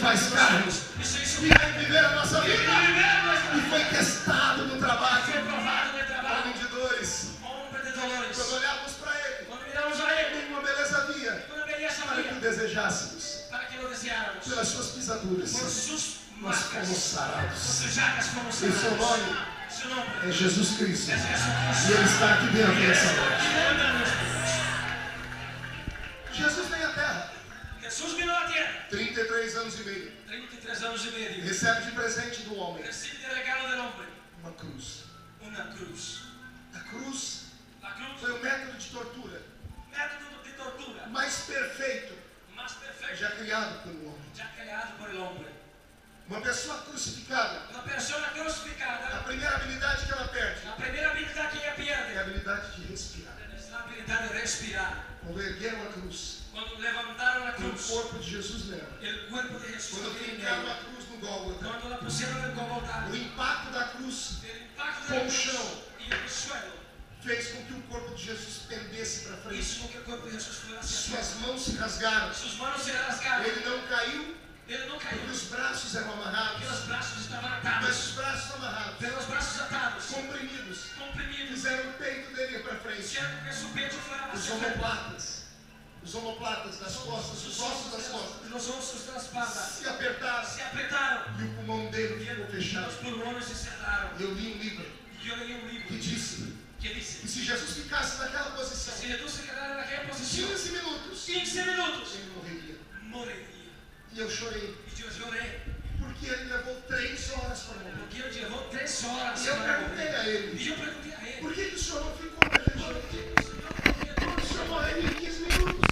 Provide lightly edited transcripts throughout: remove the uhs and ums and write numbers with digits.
faz carne e vem viver a nossa vida. E foi testado no trabalho. Homem de dores. Quando olhávamos para ele, nenhuma beleza havia para que o desejássemos. Pelas suas pisaduras nós fomos sarados. E seu nome é Jesus Cristo. E Ele está aqui dentro dessa noite. Jesus vem à terra. 33 anos e meio. Recebe de presente do homem uma cruz. A cruz foi o método de tortura mais perfeito já criado pelo homem. Uma pessoa crucificada, a primeira habilidade que ela perde é a habilidade de respirar. Quando ergueram a cruz, o corpo de Jesus nela, quando fincaram a cruz no Gólgota, o impacto da cruz com o chão fez com que o corpo de Jesus pendesse para frente. Suas mãos se rasgaram. Ele não caiu porque os braços eram amarrados. Mas os braços amarrados, comprimidos, fizeram o peito dele para frente. Os omoplatas das costas, os ossos das costas se apertaram e o pulmão dele ficou fechado. Eu li um livro que disse que se Jesus ficasse naquela posição 15 minutos, ele morreria. E eu chorei. Porque ele levou 3 horas para morrer. E eu perguntei a ele: por que o senhor não ficou naquele chão? O senhor morreria em 15 minutos.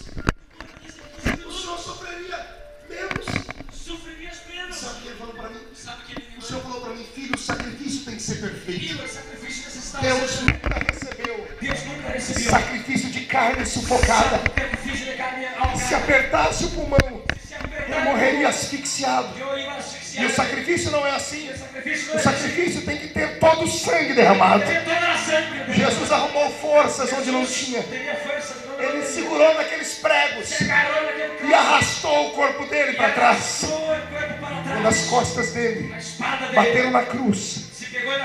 O senhor sofreria menos. Sabe o que ele falou para mim? O senhor falou para mim: filho, o sacrifício tem que ser perfeito. Deus nunca recebeu sacrifício de carne sufocada. Se apertasse o pulmão, ele morreria asfixiado. E o sacrifício não é assim. O sacrifício tem que ter todo o sangue derramado. Jesus arrumou forças onde não tinha. Ele segurou naqueles pregos e arrastou o corpo dele para trás. Quando as costas dele bateram na cruz,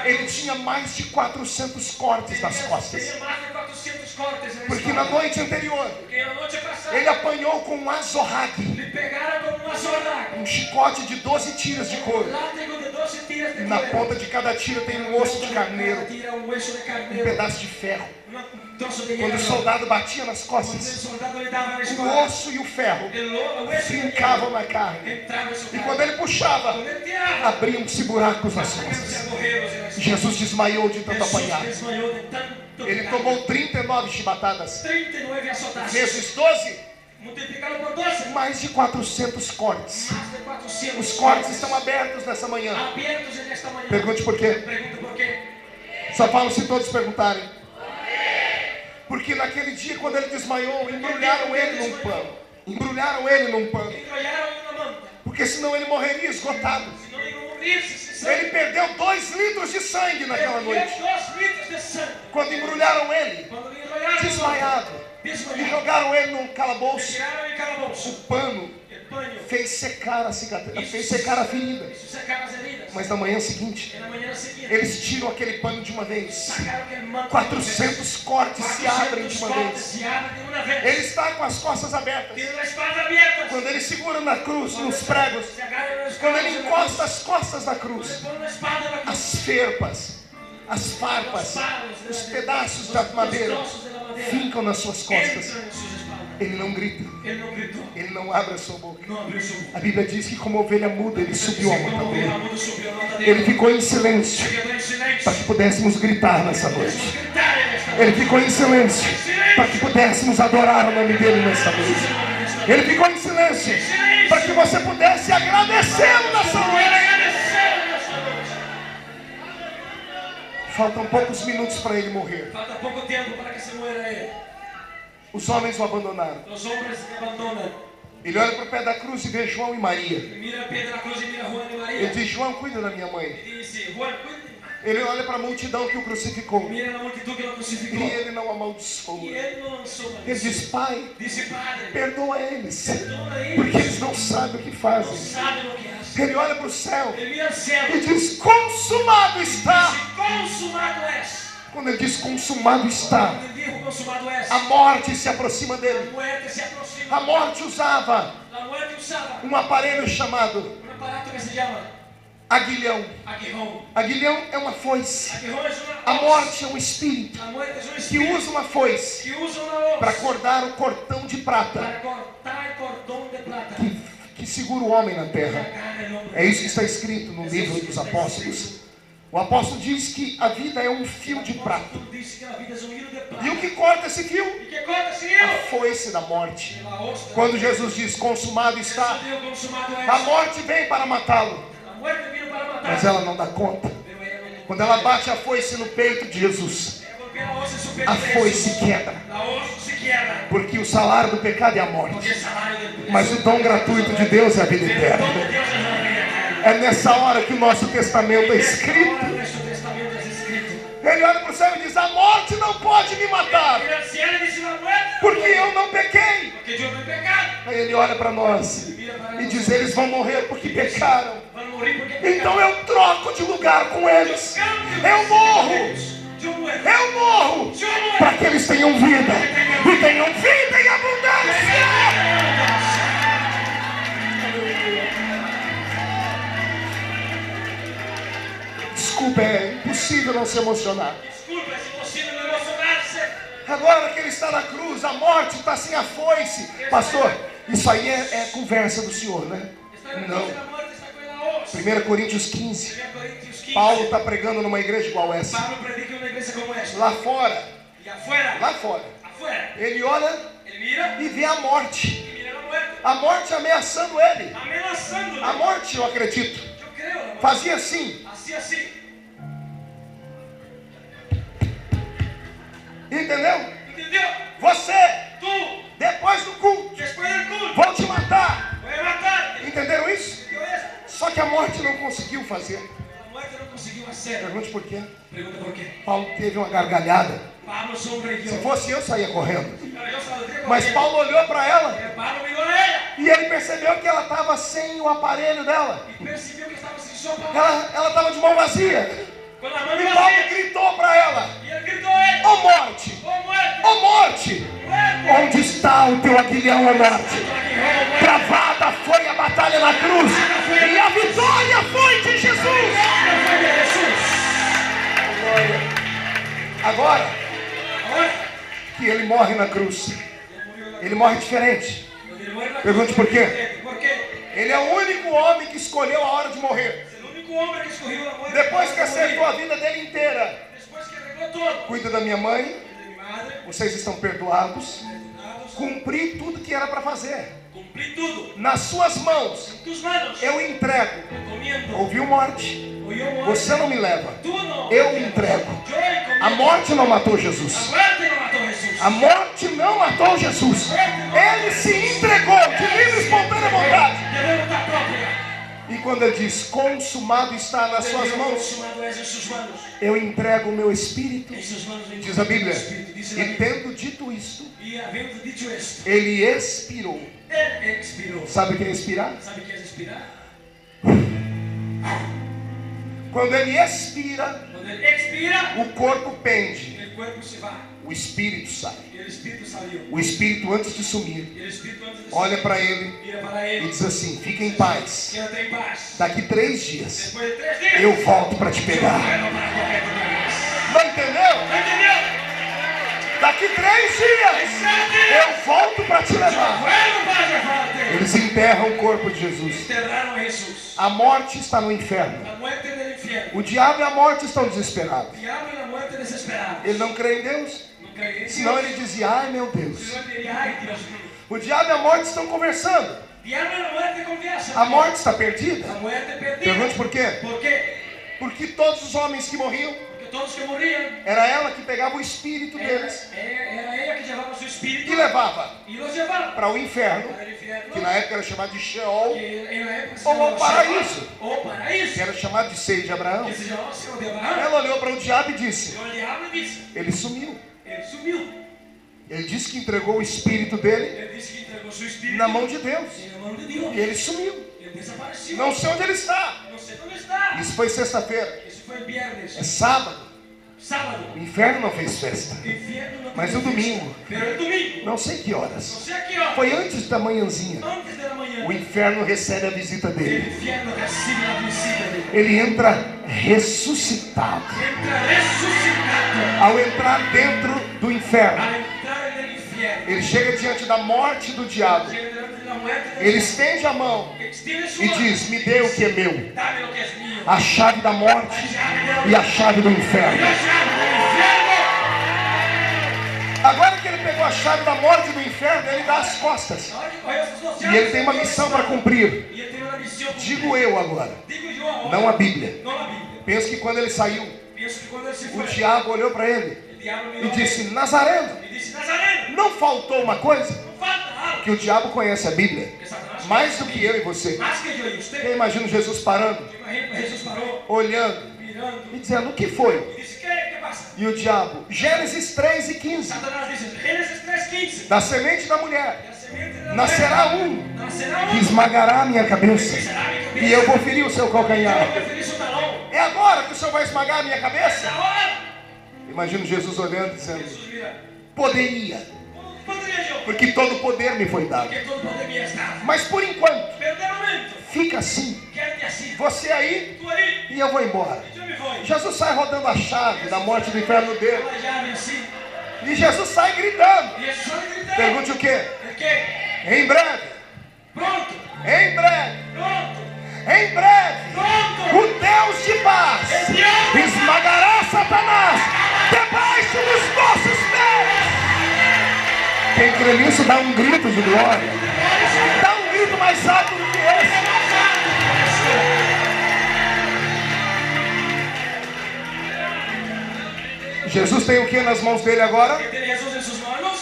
ele tinha mais de 400 cortes nas costas. Porque na noite anterior ele apanhou com um azorrague, um chicote de 12 tiras de couro. E na ponta de cada tira tem um osso de carneiro, um pedaço de ferro. Quando o soldado batia nas costas, o osso e o ferro fincavam na carne. E quando ele puxava, abriam-se buracos nas costas. Jesus desmaiou de tanto apanhar. Ele tomou 39 chibatadas. Vezes 12, mais de 400 cortes. Os cortes estão abertos nessa manhã. Pergunte por quê. Só falo se todos perguntarem. Porque naquele dia, quando ele desmaiou, embrulharam ele num pano. Porque senão ele morreria esgotado. Ele perdeu 2 litros de sangue naquela noite. Quando embrulharam ele, desmaiado, e jogaram ele num calabouço, o pano fez secar a ferida. Mas na manhã seguinte, eles tiram aquele pano de uma vez. 400 cortes se abrem de uma vez. Ele está com as costas abertas. Quando ele segura na cruz, nos pregos, quando ele encosta as costas da cruz, as ferpas, as farpas, os pedaços da madeira fincam nas suas costas. Ele não grita, ele não abre a sua boca. A Bíblia diz que como ovelha muda, ele subiu a montanha. Ele ficou em silêncio para que pudéssemos gritar nessa noite. Ele ficou em silêncio para que pudéssemos adorar o nome dele nessa noite. Ele ficou em silêncio para que você pudesse agradecê-lo nessa noite. Faltam poucos minutos para ele morrer. Falta pouco tempo para que se muera ele. Os homens o abandonaram. Os homens o abandonam. Ele olha para o pé da cruz e vê João e Maria. Mira o pé da cruz e mira Juan e Maria. Ele diz: João, cuida da minha mãe. Ele diz: Juan, Ele olha para a multidão que o crucificou. Mira la multitud que lo crucificó. E ele não amaldiçoa. Y él no lanzó Ele maldición. diz: Pai, Dice, Padre, perdoa eles, perdona a porque ellos. eles não sabem o que No fazem. saben lo que hacen. Ele olha para o céu Él mira al cielo. e diz: consumado está. Dice, consumado es. Quando ele diz consumado está, Cuando él dijo consumado es, a morte se aproxima la dele. muerte se aproxima. A morte usava La muerte usaba um aparelho chamado un aparato que se llama aguilhão. aguijón. Aguilhão é uma foice. Aguijón es una A hoz. morte é um espírito La muerte es un que espíritu usa uma foice que usa una hoz para cortar o cordão de prata para cortar el cordón de plata que segura o homem na que terra. agarra el hombre. É isso que está escrito no livro dos apóstolos. O apóstolo diz que a vida é um fio de prata. Tú dices que la vida es un hilo de plata. E o que corta esse fio? ¿Y qué corta ese A hilo? foice da morte. La hoz. Quando Jesus diz consumado está, Jesús dijo, consumado es. a morte vem para matá-lo, La muerte vino para matar. mas ela não dá conta. Pero ella no- Quando ela bate a foice no peito de Jesus, ella golpea la hoz en su pecho a de foice Jesús. quebra, La hoz se quiebra. porque o salário do pecado é a Porque morte, el salario del mas o dom gratuito de Deus é a vida Pero el eterna. don de Dios es la vida eterna. É nessa hora que o nosso testamento é escrito. Ahora nuestro testamento es escrito. Ele olha para o céu e diz: a morte não pode me matar, Mira al cielo y dice, la muerte no porque puede, eu não pequei. porque yo no he pecado. Aí ele olha para nós Mira para e diz: nosotros. eles vão morrer porque pecaram. Van a morir porque Então pecaron. eu troco de lugar com eles. Yo cambio Eu de morro. sentimientos. Yo muero. Eu morro Yo muero. para que eles tenham vida e tenham vida em abundância. Desculpa, é impossível não se emocionar. Disculpe, es imposible no emocionarse. Agora que ele está na cruz, a morte está sem a foice. Pastor, isso aí é conversa do senhor, né? Está en la Não. cruz, la muerte está con la hoz. 1 Coríntios 15. 1 Corintios 15. Paulo está pregando numa igreja igual essa. Pablo predica en una iglesia como esta. Lá fora, Y afuera, afuera, ele olha él mira e vê a morte. y mira la muerte. A morte ameaçando ele. Amenazándole. A morte, eu acredito, Yo creo la muerte. fazia assim. Así. Entendeu? ¿Entendió? Você, Tú, depois do culto, después del culto, vão te matar. voy a matarte. Entenderam isso? ¿Entendió eso? Só que a morte não conseguiu fazer. La muerte no consiguió hacer. Pergunte por quê. Pregunta por qué. Paulo teve uma gargalhada. Pablo sonrió. Se fosse eu, saía correndo. Pero yo saldría Mas corriendo. Paulo olhou para ela Pero Pablo miró a ella e ele percebeu que ela estava sem o aparelho dela. y percibió que estaba sin sopa. Ela estava de mão vazia. Con la mano E Paulo vacía. gritou para ela: Y él gritó a él. ó morte, ¡Oh, muerte! ó morte, ¡Muerte! onde está o teu aguilhão, ó morte? Travada foi a batalha na cruz e a vitória foi de Jesus. Agora Ahora, que ele morre na cruz, él murió en la ele morre diferente. Cuando él muere en la Pergunte cruz, por quê. ¿Por qué? Ele é o único homem que escolheu a hora de morrer. Es el único hombre que escogió la muerte. Depois que para morir. acertou a vida dele inteira. Después que arregló todo. Cuida da minha mãe, De mi madre, vocês estão perdoados. perdonados. Cumpri tudo que era para fazer. Cumplí todo. Nas suas mãos En tus manos. eu entrego. Encomiendo. Ouviu, morte? Oyó muerte. Você não me leva. Tú no. Eu entrego. Yo encomiendo. A morte não matou Jesus. La muerte no mató a Jesús. A morte não matou Jesus. Ele se entregou de livre e espontânea vontade. De voluntad propia. E quando ele diz, consumado está nas suas mãos, Consumado es en sus manos. eu entrego o meu espírito, En sus manos. diz a Bíblia. Dice la E Biblia. tendo dito isto, Y habiendo dicho esto, ele expirou. él expiró. Sabe o que é expirar? ¿Sabe qué es expirar? Quando ele expira, Cuando él expira, o corpo pende, el cuerpo se va. o espírito sai. Y el espíritu salió. O espírito, antes de sumir, Y el espíritu antes de olha para ele mira para e él. diz assim: fica em paz. Quédate en paz. Daqui 3 dias Después de 3 días, eu volto para te pegar. vuelvo para cogerte otra vez. Não entendeu? ¿No entendió? Daqui 3 dias eu volto para te levar. Vuelvo para llevarte. Eles enterram o corpo de Jesus. Enterraron a Jesús. A morte está no inferno. La muerte del infierno. O diabo e a morte estão desesperados. El diablo y la muerte desesperados. Ele não crê em Deus. No creen en Senão Dios. ele dizia: ai meu Deus. Si no, él diría, ay, Dios mío. O diabo e a morte estão conversando. Diablo y la muerte conversan. A morte está perdida. La muerte perdida. Pergunte por quê? ¿Por qué? Porque todos os homens que morriam Porque todos que morriam, era ela que pegava o espírito deles era ella que llevaba su espíritu e levava y los llevaba para o inferno, para el infierno, que na época era chamado de Sheol, que en la época se ou llamaba o paraíso, Sheol, o paraíso, que era chamado de seio de Abraão. que se llamaba Señor de Abraham. Ela olhou para o diabo e disse: Pero el diablo dice, ele sumiu. él sumió, Ele disse que entregou o espírito dele él dice que entregó su espíritu na mão de Deus. en la mano de Dios, E ele sumiu. él desapareció, Não sei onde ele está. no sé dónde está, Isso foi sexta-feira. eso fue el viernes, É sábado. sábado, O inferno não fez festa. el infierno no Mas tiene o domingo, fiesta, pero el domingo, não sei que no horas, sé a qué hora, foi antes da manhãzinha. antes de la mañana, O inferno recebe a visita el dele. infierno recibe la visita de Dios. Ele entra ressuscitado. Entra resucitado Ao entrar dentro do inferno, al entrar en el infierno. ele chega diante da morte do diabo. Llega delante de la muerte del Ele diablo. estende a mão Extiende su e mano. diz: me dê o que é meu. Dame lo que es mío. A chave da morte e a chave do inferno. La llave del infierno. Agora que ele pegou a chave da morte e do inferno, ele dá as costas. Ahora que cogió esas dos E llaves, ele tem uma missão para cumprir. y él tiene una misión. Digo eu agora, Digo yo ahora. não a Bíblia. No la Biblia. Penso que quando ele saiu, Pienso que cuando él se o fue, diabo olhou para ele el diablo e miró a él disse: Nazareno, y dice: Nazareno, não faltou uma coisa? no falta algo. Que o diabo conhece a Bíblia Que Satanás mais do que eu e você. más que yo y Eu usted. imagino Jesus parando, Yo imagino que Jesús paró, olhando mirando, e dizendo: o que foi? y dice: ¿Qué pasa? E o diabo, Gênesis 3:15, Satanás dice: Génesis 3:15. da semente da mulher La semente de la nascerá mujer um nacerá que uno esmagará a minha cabeça, será mi cabeza. e eu vou ferir o seu Yo calcanhar. voy a ferir su talón. É agora que o Senhor vai esmagar a minha cabeça? Ahora, Imagino Jesus olhando e dizendo: Jesús mira, poderia, ¿cómo podría yo? porque todo poder me foi dado. Porque todo poder me es dado. Mas por enquanto, Pero de momento, fica assim, quédate así. você aí Tú ahí, e eu vou embora. y yo me voy. Jesus sai rodando a chave da morte do inferno dele. Con la llave así. E Jesus sai gritando. Y Jesús sale gritando. Pergunte o quê? ¿El qué? Em breve, Pronto, em breve, pronto, em breve, pronto. o Deus de paz El Dios esmagará Satanás debaixo dos nossos pés. Quem crê nisso dá um grito de glória. Dá um grito mais alto do que esse. Jesus tem o que nas mãos dele agora? que tiene Jesús en sus manos,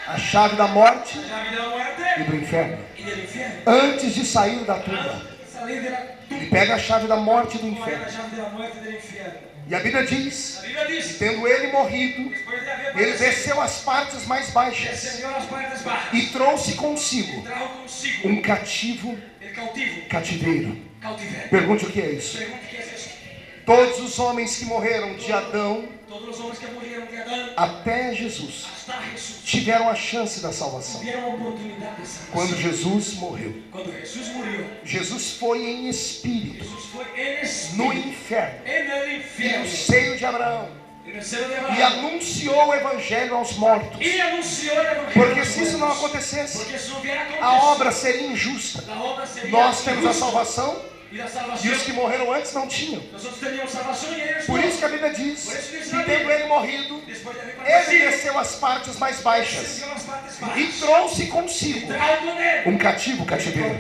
A chave da morte la llave de la muerte e do inferno. y del infierno. Antes de sair da tumba, Antes de salir de la ele tumba, pega a chave da morte e do coge la inferno. llave de la muerte y del infierno. E a Bíblia diz, La Biblia dice, tendo ele morrido, después de haber ele padecido, desceu às partes mais baixas descendió a las partes bajas e trouxe consigo trajo consigo um cativo el cautivo, cativeiro. cautiverio. Pergunte o que é isso. Pregunte qué es eso. Todos os homens que morreram de Adão Todos los hombres que murieron de Adán até Jesus hasta Jesús tiveram a chance da salvação. tuvieron oportunidad de Quando salvación. Jesus morreu, Cuando Jesús murió, Jesus foi em espírito Jesús fue en no espíritu, inferno, en el no infierno, seio de Abraão, en el seno de e Abraham, anunciou o evangelho aos mortos. y anunció el evangelio. Porque a los se isso não muertos. acontecesse, Porque si no hubiera a acontecido, obra seria injusta. la obra sería Nós temos a injusta. salvação Y la e salvación, os que morreram antes não tinham. nosotros teníamos salvación y ellos Por no. isso que a Bíblia diz que tendo ele morrido, Después de haber ele padecido, desceu às partes mais baixas descendió a las partes e bajas. trouxe consigo Trajo con él. um cativo cativeiro.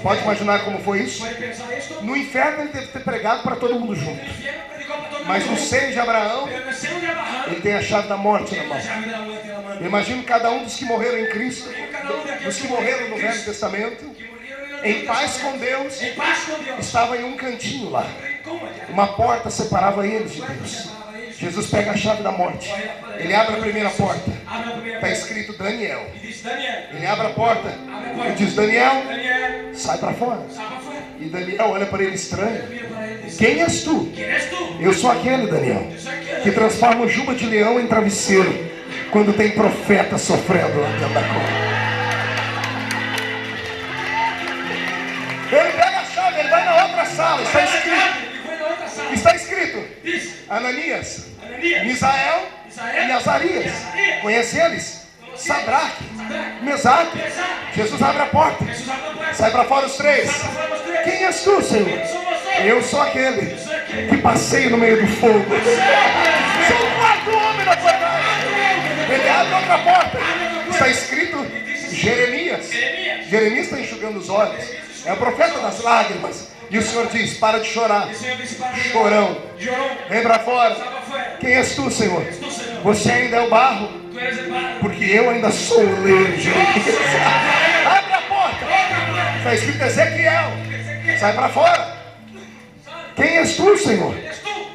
Pode imaginar como foi isso? ¿Puede pensar esto? No inferno ele deve ter pregado para todo mundo junto. El infierno predicó para todo el Mas no mundo. seio de Abraão, Pero en el seno de Abraham, ele tem a chave da morte na tiene la mão. llave de la muerte en la mano. Eu imagino cada um dos que morreram em Cristo, Cada uno de aquellos dos que morreram no Velho Cristo, Testamento, que murieron en el em Antiguo paz Testamento, com Deus, en paz con Dios. estava em um cantinho lá. Rincón allá. Uma porta separava eles de Puerta Deus. separada de ellos. Jesus pega a chave da morte. Ele abre a primeira porta. Abre la primera Está puerta. escrito Daniel. Y dice: Daniel, Ele abre a porta abre la e puerta. diz: Daniel, Daniel, sai para fora. sal para afuera. E Daniel olha para ele estranho. Mira para él y dice: Quem és tu? ¿Quién eres tú? Eu sou aquele, Daniel, Yo soy aquel que transforma juba de leão em travesseiro quando tem profeta sofrendo lá dentro da cova. Ele pega a chave, ele vai na outra sala. Está escrito. Y fue en la otra sala. Está escrito. Dice: Ananias, Ananías, Misael Misael e Azarias. Conhece eles? Sadraque, Mesaque. Jesus abre a porta. Jesús abre la puerta. Sai para fora os três. Sal para afuera los tres. Quem és tu, Senhor? ¿Quiénes son vosotros? Eu sou aquele Yo soy aquel. que passei no meio do fogo. Sou o quarto homem na fornalha. Ele abre outra porta. Está escrito Jeremias. Jeremias está enxugando os olhos. É o profeta das lágrimas. E o Senhor diz: para de chorar. El Señor dice: para de Chorão. Lloró. Vem para fora. Sal para afuera. Quem és tu, Senhor? Você ainda é o barro, porque eu ainda sou o leiro de Jeremias. Abre a porta. Está escrito Ezequiel. Sai para fora. Quem és tu, Senhor?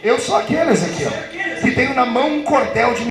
Eu sou aquele, Ezequiel, que tenho na mão um cordel de